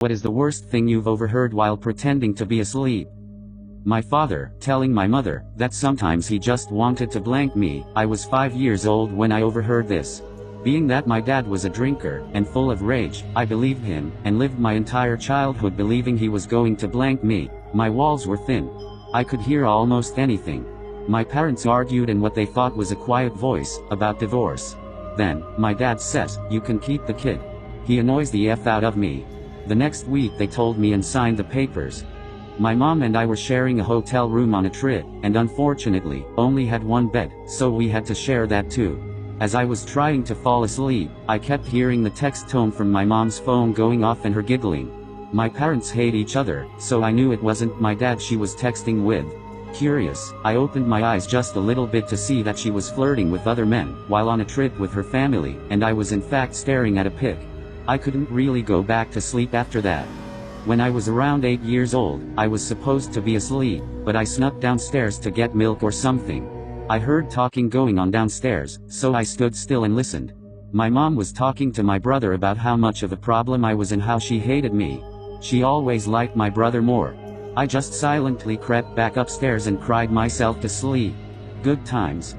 What is the worst thing you've overheard while pretending to be asleep? My father, telling my mother, that sometimes he just wanted to blank me. I was 5 years old when I overheard this. Being that my dad was a drinker, and full of rage, I believed him, and lived my entire childhood believing he was going to blank me. My walls were thin. I could hear almost anything. My parents argued in what they thought was a quiet voice, about divorce. Then, my dad says, "You can keep the kid. He annoys the F out of me." The next week they told me and signed the papers. My mom and I were sharing a hotel room on a trip, and unfortunately, only had one bed, so we had to share that too. As I was trying to fall asleep, I kept hearing the text tone from my mom's phone going off and her giggling. My parents hate each other, so I knew it wasn't my dad she was texting with. Curious, I opened my eyes just a little bit to see that she was flirting with other men, while on a trip with her family, and I was in fact staring at a pic. I couldn't really go back to sleep after that. When I was around 8 years old, I was supposed to be asleep, but I snuck downstairs to get milk or something. I heard talking going on downstairs, so I stood still and listened. My mom was talking to my brother about how much of a problem I was and how she hated me. She always liked my brother more. I just silently crept back upstairs and cried myself to sleep. Good times.